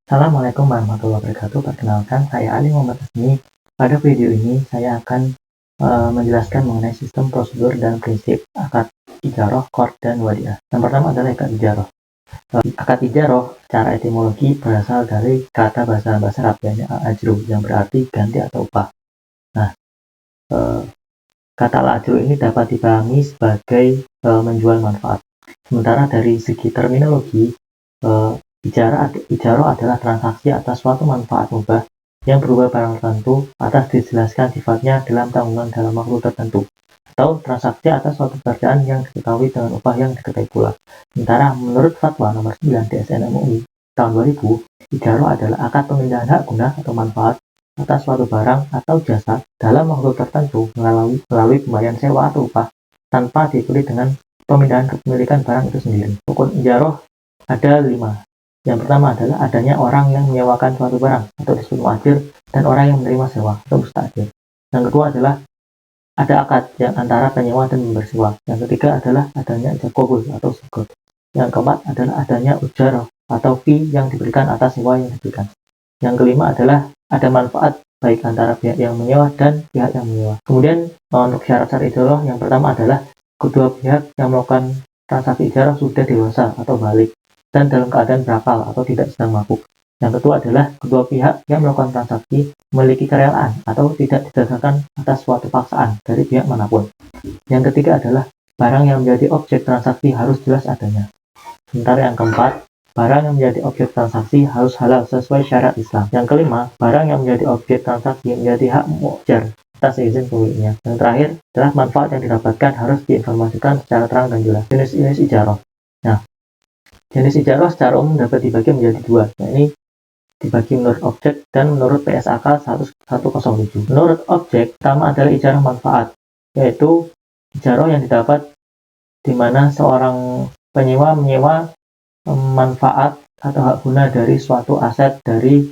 Assalamualaikum warahmatullahi wabarakatuh. Perkenalkan, saya Ali Muhammad Asmi. Pada video ini, saya akan menjelaskan mengenai sistem prosedur dan prinsip akad ijaroh, qard, dan wadiah. Yang pertama adalah akad ijaroh. Akad ijaroh secara etimologi berasal dari kata bahasa Arab, yaitu al-ajru, yang berarti ganti atau upah. Nah, kata al-ajru ini dapat dipahami sebagai menjual manfaat. Sementara dari segi terminologi, ijaroh adalah transaksi atas suatu manfaat mubah yang berupa barang tertentu atas dijelaskan sifatnya dalam tanggungan dalam waktu tertentu, atau transaksi atas suatu pekerjaan yang diketahui dengan upah yang diketahui pula. Sementara menurut fatwa nomor 9 DSN MUI tahun 2000, ijaroh adalah akad pemindahan hak guna atau manfaat atas suatu barang atau jasa dalam waktu tertentu melalui pembayaran sewa atau upah tanpa diikuti dengan pemindahan kepemilikan barang itu sendiri. Rukun ijaroh ada 5. Yang pertama adalah adanya orang yang menyewakan suatu barang atau disebut muajir, dan orang yang menerima sewa atau mustajir. Yang kedua adalah ada akad yang antara penyewa dan pemberi sewa. Yang ketiga adalah adanya ijab qabul atau sukut. Yang keempat adalah adanya ujaroh atau fee yang diberikan atas sewa yang diberikan. Yang kelima adalah ada manfaat baik antara pihak yang menyewa dan pihak yang menyewa. Kemudian untuk syarat-syarat ijaroh, yang pertama adalah kedua pihak yang melakukan transaksi ijaroh sudah dewasa atau balik dan dalam keadaan berakal atau tidak sedang mabuk. Yang kedua adalah kedua pihak yang melakukan transaksi memiliki kerelaan atau tidak didasarkan atas suatu paksaan dari pihak manapun. Yang ketiga adalah barang yang menjadi objek transaksi harus jelas adanya. Sementara yang keempat, barang yang menjadi objek transaksi harus halal sesuai syariat Islam. Yang kelima, barang yang menjadi objek transaksi menjadi hak mu'jar atas izin pemiliknya. Yang terakhir adalah manfaat yang didapatkan harus diinformasikan secara terang dan jelas. Jenis ijaroh. Nah, jenis ijaroh secara umum dapat dibagi menjadi dua, yakni dibagi menurut objek dan menurut PSAK 1107. Menurut objek, pertama adalah ijaroh manfaat, yaitu ijaroh yang didapat di mana seorang penyewa menyewa manfaat atau hak guna dari suatu aset dari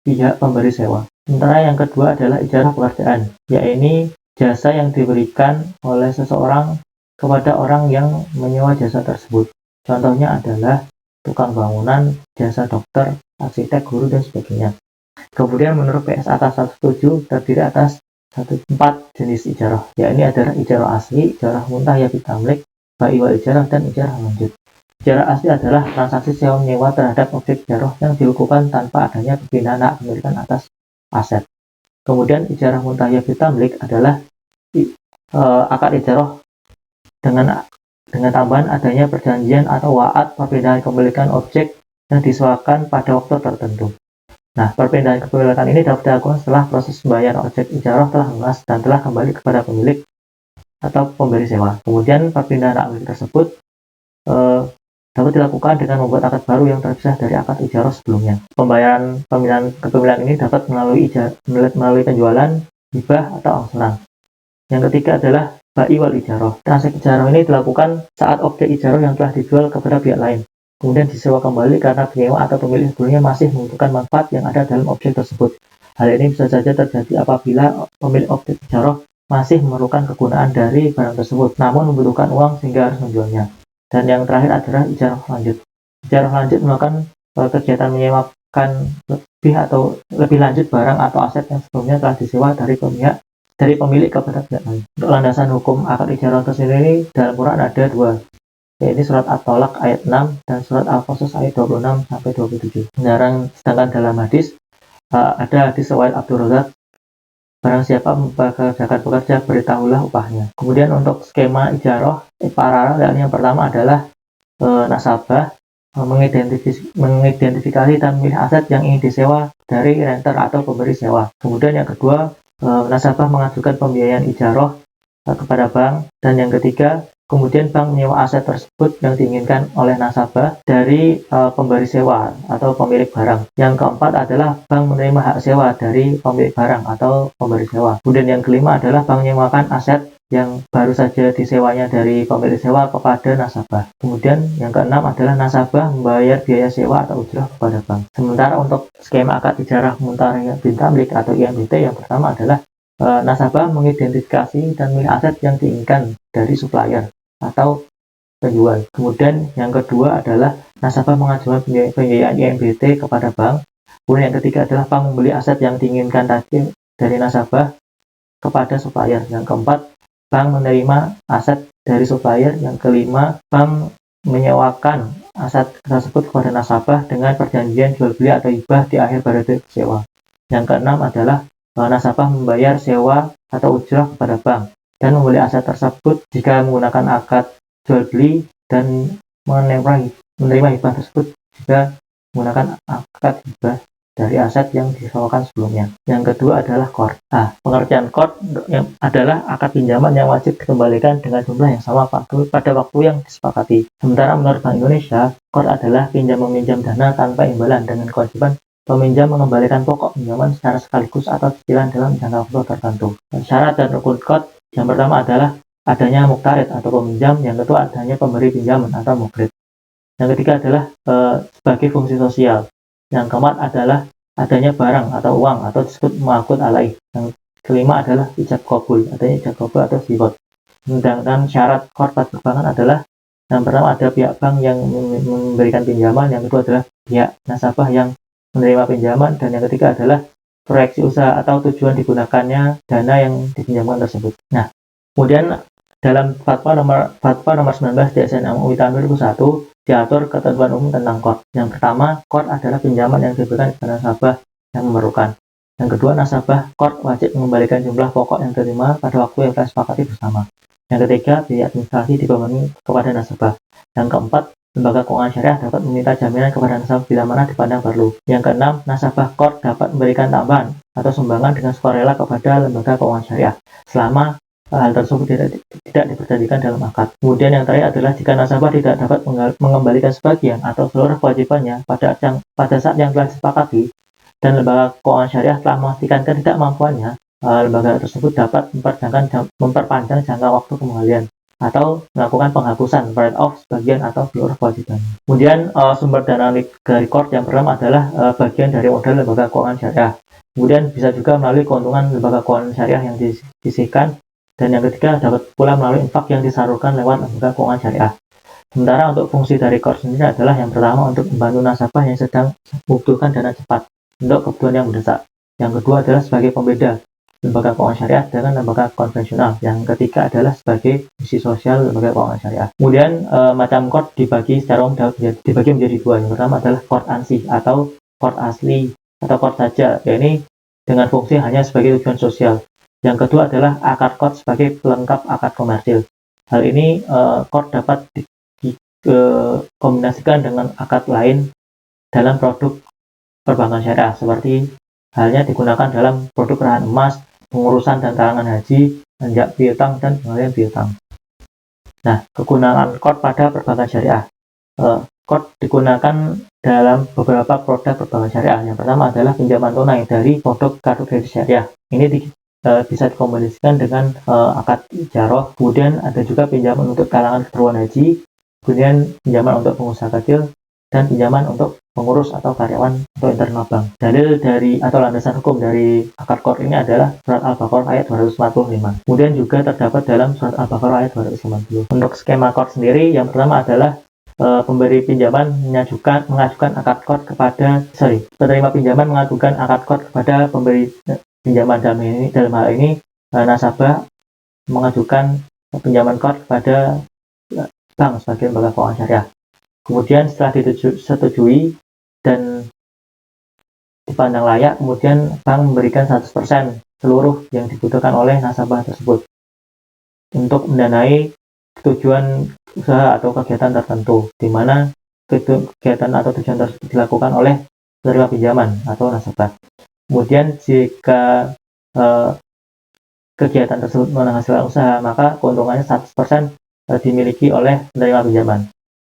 pihak pemberi sewa. Sementara yang kedua adalah ijarah pekerjaan, yaitu jasa yang diberikan oleh seseorang kepada orang yang menyewa jasa tersebut. Contohnya adalah tukang bangunan, jasa dokter, arsitek, guru, dan sebagainya. Kemudian menurut PSAK 107 terdiri atas 4 jenis ijarah, yaitu adalah ijarah asli, ijarah muntahiyah bitamlik, bai wal ijarah, dan ijarah lanjut. Ijarah asli adalah transaksi sewa menyewa terhadap objek ijarah yang dilakukan tanpa adanya perpindahan hak kepemilikan atas aset. Kemudian ijarah muntahiyah bitamlik adalah akad ijarah dengan tambahan adanya perjanjian atau wa'ad perpindahan kepemilikan objek yang disewakan pada waktu tertentu. Nah, perpindahan kepemilikan ini dapat dilakukan setelah proses pembayaran objek ijarah telah lunas dan telah kembali kepada pemilik atau pemberi sewa. Kemudian perpindahan hak milik tersebut dapat dilakukan dengan membuat akad baru yang terpisah dari akad ijarah sebelumnya. Pembayaran pemindahan kepemilikan ini dapat melalui penjualan, hibah, atau angsuran. Yang ketiga adalah bai wal ijarah. Transaksi ijarah ini dilakukan saat objek ijarah yang telah dijual kepada pihak lain kemudian disewa kembali karena penyewa atau pemilik sebelumnya masih membutuhkan manfaat yang ada dalam objek tersebut. Hal ini bisa saja terjadi apabila pemilik objek ijarah masih memerlukan kegunaan dari barang tersebut, namun membutuhkan uang sehingga harus menjualnya. Dan yang terakhir adalah ijarah lanjut. Ijarah lanjut melakukan kegiatan menyewakan lebih lanjut barang atau aset yang sebelumnya telah disewa dari pemilik kepada pihak lain. Untuk landasan hukum akad ijarah tersendiri dalam Quran ada 2, yaitu surat At-Tolak ayat 6 dan surat Al-Qasas ayat 26-27. Sedangkan dalam hadis ada hadis riwayat Abdul Razak, barang siapa mempekerjakan pekerja, beritahulah upahnya. Kemudian untuk skema ijarah paralel, yang pertama adalah nasabah mengidentifikasi dan memilih aset yang ingin disewa dari renter atau pemberi sewa. Kemudian yang kedua, nasabah mengajukan pembiayaan ijarah kepada bank, dan yang ketiga, kemudian bank menyewa aset tersebut yang diinginkan oleh nasabah dari pemberi sewa atau pemilik barang. Yang keempat adalah bank menerima hak sewa dari pemilik barang atau pemberi sewa. Kemudian yang kelima adalah bank menyewakan aset yang baru saja disewanya dari pemilik sewa kepada nasabah. Kemudian yang keenam adalah nasabah membayar biaya sewa atau ujrah kepada bank. Sementara untuk skema akad ijarah muntahiyah bitamlik atau IMBT, yang pertama adalah nasabah mengidentifikasi dan memilih aset yang diinginkan dari supplier atau penjual. Kemudian yang kedua adalah nasabah mengajukan pembiayaan IMBT kepada bank. Kemudian yang ketiga adalah bank membeli aset yang diinginkan tadi dari nasabah kepada supplier. Yang keempat, bank menerima aset dari supplier. Yang kelima, bank menyewakan aset tersebut kepada nasabah dengan perjanjian jual beli atau hibah di akhir periode sewa. Yang keenam adalah nasabah membayar sewa atau ujrah kepada bank dan membeli aset tersebut jika menggunakan akad jual beli dan menerima hibah tersebut jika menggunakan akad hibah dari aset yang disewakan sebelumnya. Yang kedua adalah cord. Pengertian cord adalah akad pinjaman yang wajib dikembalikan dengan jumlah yang sama pada waktu yang disepakati. Sementara menurut Bank Indonesia, cord adalah pinjam meminjam dana tanpa imbalan dengan kewajiban peminjam mengembalikan pokok pinjaman secara sekaligus atau cicilan dalam jangka waktu tertentu. Syarat dan rukun cord yang pertama adalah adanya muktarid atau peminjam, yang kedua adanya pemberi pinjaman atau mukrid. Yang ketiga adalah sebagai fungsi sosial. Yang keempat adalah adanya barang atau uang atau disebut ma'qud alaih. Yang kelima adalah ijab qabul, adanya ijab qabul atau siwot. Sedangkan syarat cord perbankan adalah yang pertama ada pihak bank yang memberikan pinjaman, yang kedua adalah pihak nasabah yang menerima pinjaman, dan yang ketiga adalah proyeksi usaha atau tujuan digunakannya dana yang dipinjamkan tersebut. Nah, kemudian dalam fatwa nomor 19 DSN MUI tahun 2001 diatur ketentuan umum tentang cord. Yang pertama, cord adalah pinjaman yang diberikan kepada nasabah yang memerlukan. Yang kedua, nasabah cord wajib mengembalikan jumlah pokok yang diterima pada waktu yang telah disepakati bersama. Yang ketiga, biaya administrasi dipenuhi kepada nasabah. Yang keempat, lembaga keuangan syariah dapat meminta jaminan kepada nasabah bila mana dipandang perlu. Yang keenam, nasabah cord dapat memberikan tambahan atau sumbangan dengan sukarela kepada lembaga keuangan syariah selama hal tersebut tidak diperjanjikan dalam akad. Kemudian yang terakhir adalah jika nasabah tidak dapat mengembalikan sebagian atau seluruh kewajibannya pada saat yang telah disepakati dan lembaga keuangan syariah telah memastikan ketidakmampuannya, lembaga tersebut dapat memperpanjang jangka waktu kembalian atau melakukan penghapusan write-off sebagian atau seluruh kewajiban. Kemudian sumber dana dari cord yang pertama adalah bagian dari modal lembaga keuangan syariah. Kemudian bisa juga melalui keuntungan lembaga keuangan syariah yang disisihkan. Dan yang ketiga dapat pula melalui infak yang disalurkan lewat lembaga keuangan syariah. Sementara untuk fungsi dari cord sendiri adalah yang pertama untuk membantu nasabah yang sedang membutuhkan dana cepat untuk kebutuhan yang mendesak. Yang kedua adalah sebagai pembeda lembaga keuangan syariah dengan lembaga konvensional. Yang ketiga adalah sebagai fungsi sosial lembaga keuangan syariah. Kemudian macam cord dibagi secara umum dibagi menjadi dua. Yang pertama adalah cord ansih atau cord asli atau cord saja, yakni dengan fungsi hanya sebagai tujuan sosial. Yang kedua adalah akad cord sebagai pelengkap akad komersil. Hal ini cord dapat dikombinasikan dengan akad lain dalam produk perbankan syariah, seperti halnya digunakan dalam produk rahan emas, pengurusan dan talangan haji, menjak piutang, dan pengalihan piutang. Nah, kegunaan cord pada perbankan syariah. Cord digunakan dalam beberapa produk perbankan syariah. Yang pertama adalah pinjaman tunai dari produk kartu kredit syariah. Ini bisa dikombinasikan dengan akad ijaroh. Kemudian ada juga pinjaman untuk kalangan keperluan haji, kemudian pinjaman untuk pengusaha kecil, dan pinjaman untuk pengurus atau karyawan atau internal bank. Dalil dari atau landasan hukum dari akad cord ini adalah surat Al-Baqarah ayat 245. Kemudian juga terdapat dalam surat Al-Baqarah ayat 290. Untuk skema cord sendiri, yang pertama adalah pemberi pinjaman mengajukan akad cord penerima pinjaman mengajukan akad cord kepada pemberi pinjaman. Dalam hal ini nasabah mengajukan pinjaman cord kepada bank sebagai lembaga keuangan syariah. Kemudian setelah disetujui dan dipandang layak, kemudian bank memberikan 100% seluruh yang dibutuhkan oleh nasabah tersebut untuk mendanai tujuan usaha atau kegiatan tertentu, di mana kegiatan atau tujuan tersebut dilakukan oleh penerima pinjaman atau nasabah. Kemudian jika kegiatan tersebut menghasilkan usaha, maka keuntungannya 100% dimiliki oleh penerima pinjaman.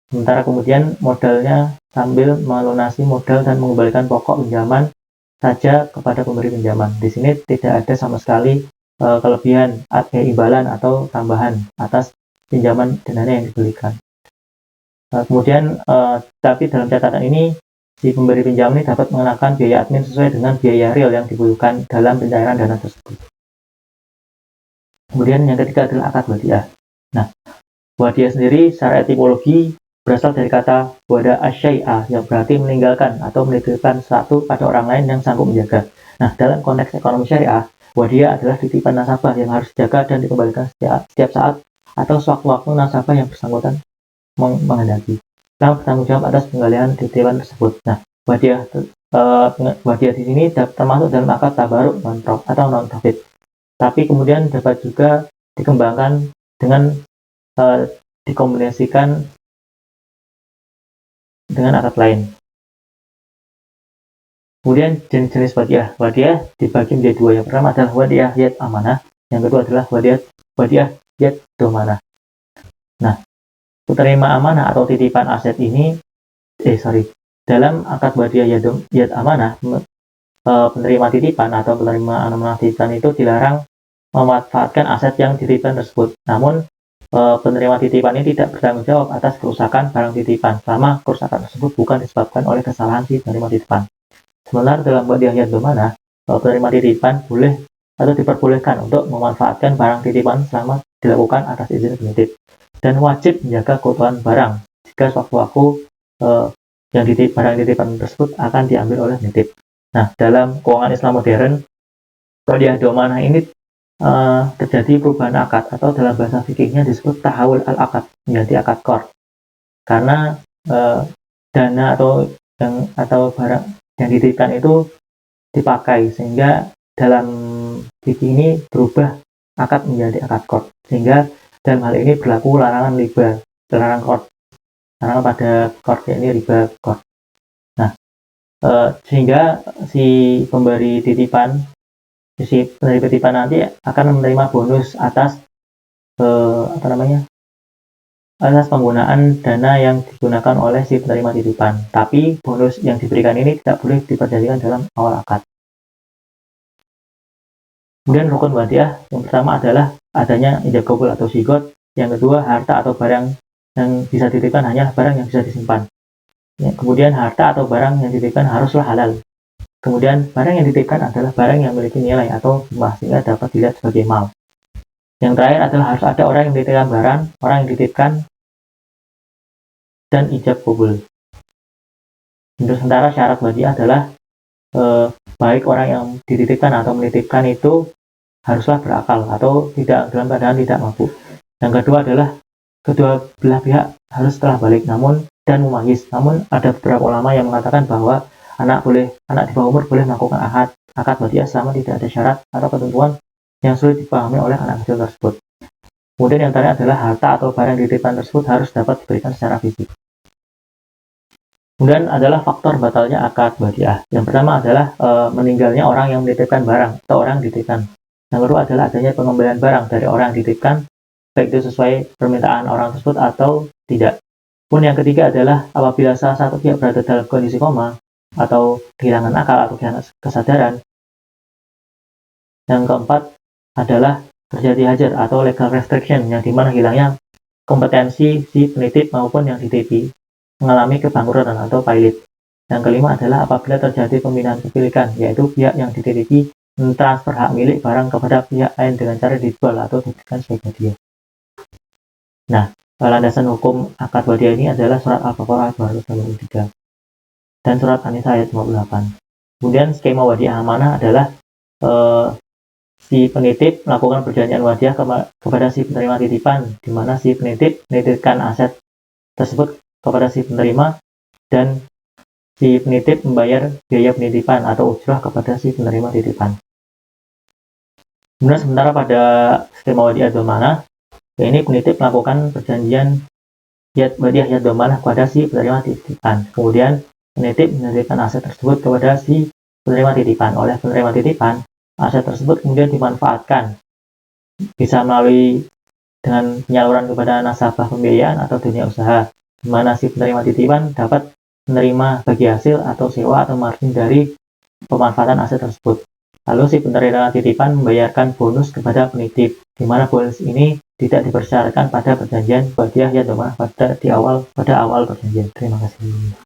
Sementara kemudian modalnya sambil melunasi modal dan mengembalikan pokok pinjaman saja kepada pemberi pinjaman. Di sini tidak ada sama sekali kelebihan imbalan atau tambahan atas pinjaman dananya yang diberikan. Kemudian tapi dalam catatan ini si pemberi pinjaman ini dapat mengenakan biaya admin sesuai dengan biaya real yang dibutuhkan dalam pencairan dana tersebut. Kemudian yang ketiga adalah akad wadiah. Nah, wadiah sendiri secara etimologi berasal dari kata wada asyai'a yang berarti meninggalkan atau menitipkan sesuatu pada orang lain yang sanggup menjaga. Nah, dalam konteks ekonomi syariah, wadiah adalah titipan nasabah yang harus dijaga dan dikembalikan setiap saat atau sewaktu-waktu nasabah yang bersangkutan menghendaki. Yang bertanggung jawab atas penggalian titipan tersebut. Nah, wadiah di sini termasuk dalam akad tabaruk atau non-profit. Tapi kemudian dapat juga dikembangkan dengan dikombinasikan dengan akad lain. Kemudian jenis-jenis wadiah. Wadiah dibagi menjadi dua. Yang pertama adalah wadiah yad amanah. Yang kedua adalah wadiah yad domanah. Nah, penerima amanah atau titipan aset ini, dalam akad wadiah yad amanah, penerima titipan atau penerima amanah titipan itu dilarang memanfaatkan aset yang dititipkan tersebut. Namun, penerima titipan ini tidak bertanggung jawab atas kerusakan barang titipan selama kerusakan tersebut bukan disebabkan oleh kesalahan si penerima titipan. Sementara dalam wadiah yad domanah, penerima titipan boleh atau diperbolehkan untuk memanfaatkan barang titipan selama dilakukan atas izin penitip dan wajib menjaga keutuhan barang jika sewaktu-waktu barang titipan tersebut akan diambil oleh penitip. Nah, dalam keuangan Islam modern, wadiah domanah ini terjadi perubahan akad atau dalam bahasa fikihnya disebut tahawul al-akad menjadi akad qard. Karena dana atau barang yang dititipkan itu dipakai sehingga dalam fikih ini berubah akad menjadi akad qard. Sehingga dalam hal ini berlaku larangan riba, larangan qard. Larangan pada qard ini riba qard. Nah, sehingga si pemberi titipan, si penerima titipan nanti akan menerima bonus atas atas penggunaan dana yang digunakan oleh si penerima titipan. Tapi bonus yang diberikan ini tidak boleh diperjanjikan dalam awal akad. Kemudian rukun wadiah yang pertama adalah adanya ijab kabul atau sigot. Yang kedua, harta atau barang yang bisa dititipkan hanya barang yang bisa disimpan. Kemudian harta atau barang yang dititipkan haruslah halal. Kemudian barang yang dititipkan adalah barang yang memiliki nilai atau jumlah sehingga dapat dilihat sebagai mal. Yang terakhir adalah harus ada orang yang dititipkan barang, orang yang dititipkan, dan ijab kabul. Untuk sementara syarat wadiah adalah baik orang yang dititipkan atau menitipkan itu haruslah berakal atau tidak dalam keadaan tidak mabuk. Yang kedua adalah kedua belah pihak harus telah balik dan mumayyiz. Namun ada beberapa ulama yang mengatakan bahwa anak di bawah umur boleh melakukan akad wadiah selama tidak ada syarat atau ketentuan yang sulit dipahami oleh anak kecil tersebut. Kemudian yang terakhir adalah harta atau barang dititipkan tersebut harus dapat diberikan secara fisik. Kemudian adalah faktor batalnya akad wadiah. Yang pertama adalah meninggalnya orang yang menitipkan barang atau orang yang dititipkan. Yang kedua adalah adanya pengembalian barang dari orang yang dititipkan, baik itu sesuai permintaan orang tersebut atau tidak. Kemudian yang ketiga adalah apabila salah satu pihak berada dalam kondisi koma atau kehilangan akal atau kehilangan kesadaran. Yang keempat adalah terjadi hajar atau legal restriction yang dimana hilangnya kompetensi si penitip maupun yang dititipi mengalami kebangkrutan atau pailit. Yang kelima adalah apabila terjadi pemindahan kepemilikan, yaitu pihak yang dititipi mentransfer hak milik barang kepada pihak lain dengan cara dijual atau diberikan sebagai hadiah. Nah, landasan hukum akad wadiah ini adalah surat Al-Baqarah ayat 293 dan surat An-Nisa ayat 58. Kemudian skema wadiah amanah adalah si penitip melakukan perjanjian wadiah kepada si penerima titipan, di mana si penitip menitipkan aset tersebut kepada si penerima dan si penitip membayar biaya penitipan atau ujrah kepada si penerima titipan. Kemudian sementara pada skema wadiah domanah, ini penitip melakukan perjanjian wadiah yad domanah kepada si penerima titipan. Kemudian penitip menitipkan aset tersebut kepada si penerima titipan. Oleh penerima titipan, aset tersebut kemudian dimanfaatkan, bisa melalui dengan penyaluran kepada nasabah pembiayaan atau dunia usaha, di mana si penerima titipan dapat menerima bagi hasil atau sewa atau margin dari pemanfaatan aset tersebut. Lalu si penerima titipan membayarkan bonus kepada penitip, di mana bonus ini tidak dipersyaratkan pada perjanjian wadiah yad domanah pada awal perjanjian. Terima kasih.